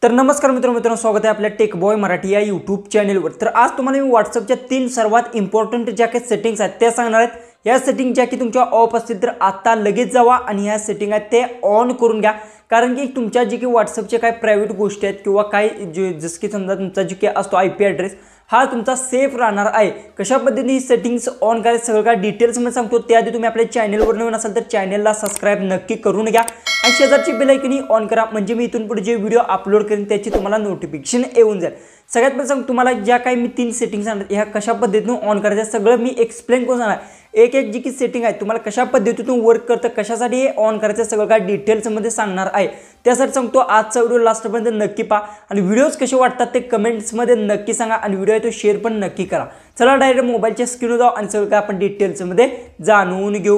तर नमस्कार मित्रांनो, स्वागत आहे आपल्या टेक बॉय मराठी या यूट्यूब चॅनलवर। तर आज तुम्हाला मी व्हॉट्सअपच्या 3 सर्वात इम्पॉर्टंट ज्या काही सेटिंग्स आहेत त्या सांगणार आहेत। या सेटिंग ज्या की तुमच्या ऑफ असतील तर आता लगेच जावा आणि ह्या सेटिंग आहेत ते ऑन करून घ्या, कारण की तुमच्या जी की व्हॉट्सअपचे काही प्रायव्हेट गोष्टी आहेत किंवा काही जसं की समजा तुमचा जी की असतो आयपी ॲड्रेस हा तुमचा सेफ राहणार आहे। कशा पद्धतीने ही सेटिंग्स ऑन करायचं सगळं काय डिटेल्स मध्ये सांगतो। त्याआधी तुम्ही आपल्या चॅनलवर नवीन असाल तर चॅनलला सबस्क्राइब नक्की करून घ्या आणि शेजारची बेल आयकॉन ऑन करा, म्हणजे मी इथून पुढे जे व्हिडिओ अपलोड करेन त्याची तुम्हाला नोटिफिकेशन येऊन जाईल। सगळ्यात पहिले सांगतो तुम्हाला ज्या काही मी 3 सेटिंग्स सांगतात ह्या कशा पद्धतीने ऑन करायचं सगळं मी एक्सप्लेन करून सांगणार। एक एक जी की सेटिंग आहे तुम्हाला कशा पद्धतीतून वर्क करतं, कशासाठी हे ऑन करायचं सगळं काय डिटेल्स मध्ये सांगणार आहे। त्यासाठी सांगतो आजचा व्हिडिओ लास्टपर्यंत नक्की पहा आणि व्हिडिओज कसे वाटतात ते कमेंट्स मध्ये नक्की सांगा आणि व्हिडिओ आहे तो शेअर पण नक्की करा। चला डायरेक्ट मोबाईलच्या स्क्रीनवर जाऊ आणि सगळं काय आपण डिटेल्स मध्ये जाणून घेऊ।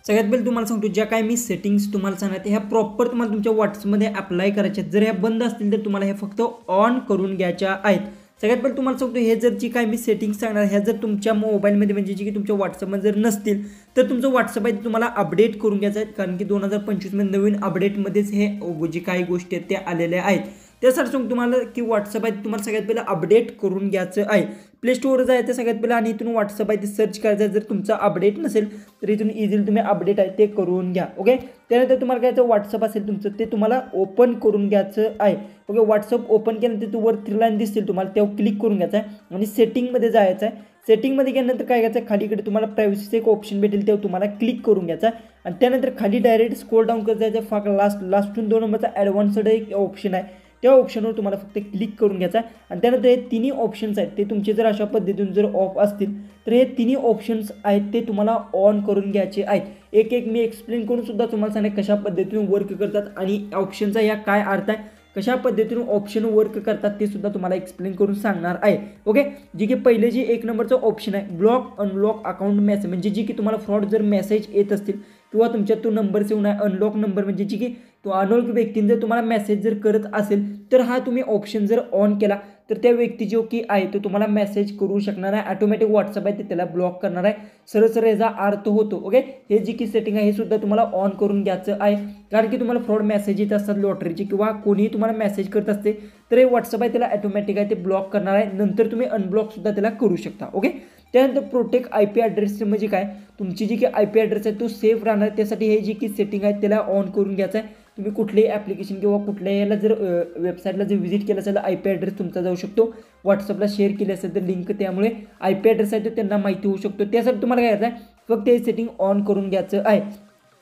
सगळ्यात पहिले तुम्हाला सांगतो ज्या काही मी सेटिंग्स तुम्हाला सांगते ह्या प्रॉपर तुम्हाला तुमच्या व्हॉट्सअपमध्ये अप्लाय करायच्या। जर ह्या बंद असतील तर तुम्हाला हे फक्त ऑन करून घ्यायच्या आहेत। सगळ्यात पहिले तुम्हाला सांगतो हे जर जी काही मी सेटिंग्स सांगणार ह्या जर तुमच्या मोबाईलमध्ये म्हणजे जी की तुमच्या व्हॉट्सअपमध्ये जर नसतील तर तुमचं व्हॉट्सअप आहे तुम्हाला अपडेट करून घ्यायचं आहे, कारण की 2025 मध्ये नवीन अपडेटमध्येच हे जी काही गोष्टी आहेत त्या आलेल्या आहेत। त्यासाठी सांगतो तुम्हाला की व्हॉट्सअप आहे तुम्हाला सगळ्यात पहिले अपडेट करून घ्यायचं आहे। प्ले स्टोअर जायचं सगळ्यात पहिले आणि इथून व्हॉट्सअप आहे ते सर्च करायचं। जर तुमचा अपडेट नसेल तर इथून इझिली तुम्ही अपडेट आहे ते करून घ्या। ओके, त्यानंतर तुम्हाला काय व्हॉट्सअप असेल तुमचं ते तुम्हाला ओपन करून घ्यायचं आहे। ओके, व्हॉट्सअप ओपन केल्यानंतर तू वर 3 लाईन दिसतील तुम्हाला तेव्हा क्लिक करून घ्यायचं आहे आणि सेटिंगमध्ये जायचं आहे। सेटिंगमध्ये गेल्यानंतर काय करायचं खालीकडे तुम्हाला प्रायव्हसीचं एक ऑप्शन भेटेल तेव्हा तुम्हाला क्लिक करून घ्यायचं आहे आणि त्यानंतर खाली डायरेक्ट स्क्रोल डाऊन करत जायचं। फार लास्टून 2 नंबरचा ॲडव्हान्स्ड एक ऑप्शन आहे त्या ऑप्शनवर तुम्हाला फक्त क्लिक करून घ्यायचा आणि त्यानंतर हे तिन्ही ऑप्शन्स आहेत ते तुमचे जर अशा पद्धतीने जर ऑफ असतील तर हे तिन्ही ऑप्शन्स आहेत ते तुम्हाला ऑन करून घ्यायचे आहेत। एक एक मी एक्सप्लेन करून सुद्धा तुम्हाला सांगेन कशा पद्धतीने वर्क करतात आणि ऑप्शनचा या काय अर्थ आहे, कशा पद्धतीने ऑप्शन वर्क करतात ते सुद्धा तुम्हाला एक्सप्लेन करून सांगणार आहे। ओके, जी की पहिले जी 1 नंबरचं ऑप्शन आहे ब्लॉक अनलॉक अकाउंट मेसेज, म्हणजे जी की तुम्हाला फ्रॉड जर मेसेज येत असतील किंवा तुमच्या तो नंबर सेव्ह नाही अनलॉक नंबर, म्हणजे जी की तो अनोळखी व्यक्तीने जर तुम्हाला मेसेज जर करत असेल तर हा तुम्ही ऑप्शन जर ऑन केला तर त्या व्यक्ती जो की आहे तो तुम्हाला मेसेज करू शकणार आहे। ऑटोमॅटिक व्हॉट्सअप आहे ते त्याला ब्लॉक करणार आहे। सरळ सरळ याचा अर्थ होतो। ओके, हे जी की सेटिंग आहे हे सुद्धा तुम्हाला ऑन करून घ्यायचं आहे, कारण की तुम्हाला फ्रॉड मेसेज येत असतात लॉटरीचे किंवा कोणीही तुम्हाला मेसेज करत असते तर हे व्हॉट्सअप आहे त्याला ऑटोमॅटिक आहे ते ब्लॉक करणार आहे। नंतर तुम्ही अनब्लॉक सुद्धा त्याला करू शकता। ओके, त्यानंतर प्रोटेक्ट आयपी ॲड्रेस म्हणजे काय, तुमची जी की आयपी ॲड्रेस आहे तो सेफ राहणार, त्यासाठी हे जी की सेटिंग आहे त्याला ऑन करून घ्यायचं आहे। तुम्ही कुठलेही ॲप्लिकेशन किंवा कुठल्याही याला जर वेबसाईटला जर व्हिजिट केलं असेल तर आयपी ॲड्रेस तुमचा जाऊ शकतो। व्हॉट्सअपला शेअर केली असेल तर लिंक, त्यामुळे आयपी ॲड्रेस आहे तो त्यांना माहिती होऊ शकतो। त्यासाठी तुम्हाला काय करायचं आहे फक्त हे सेटिंग ऑन करून घ्यायचं आहे।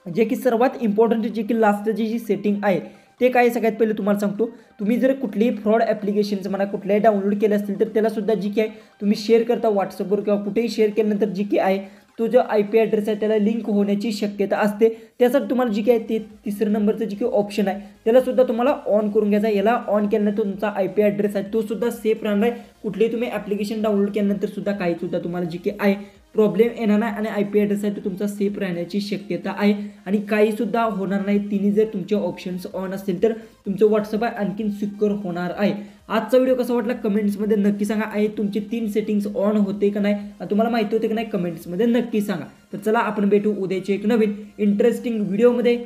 जे की सर्वात इम्पॉर्टंट जी की लास्टची जी सेटिंग आहे ते काय सगळ्यात पहिले तुम्हाला सांगतो, तुम्ही जर कुठलेही फ्रॉड ॲप्लिकेशन्स म्हणा कुठल्याही डाउनलोड केले असतील तर त्याला सुद्धा जी की आहे तुम्ही शेअर करता व्हॉट्सअपवर किंवा कुठेही शेअर केल्यानंतर जी की आहे तो जो आयपी ॲड्रेस आहे त्याला लिंक होण्याची शक्यता असते। त्यासाठी तुम्हाला जी काय ते 3 नंबरचं जी काही ऑप्शन आहे त्याला सुद्धा तुम्हाला ऑन करून घ्यायचा आहे। याला ऑन केल्यानंतर तुमचा आयपी ॲड्रेस आहे तो सुद्धा सेफ राहणार आहे। कुठलेही तुम्ही ॲप्लिकेशन डाउनलोड केल्यानंतर सुद्धा काही सुद्धा तुम्हाला जी की आहे प्रॉब्लेम येणार नाही आणि आयपी ॲड्रेस आहे तो तुमचा सेफ राहण्याची शक्यता आहे आणि काही सुद्धा होणार नाही। तिन्ही जर तुमचे ऑप्शन्स ऑन असतील तर तुमचं व्हॉट्सअप आहे आणखीन सिक्युअर होणार आहे। आजचा व्हिडिओ कसा वाटला कमेंट्समध्ये नक्की सांगा आणि तुमचे 3 सेटिंग्स ऑन होते का नाही तुम्हाला माहिती होते का नाही कमेंट्समध्ये नक्की सांगा। तर चला आपण भेटू उद्याच्या एक नवीन इंटरेस्टिंग व्हिडिओमध्ये।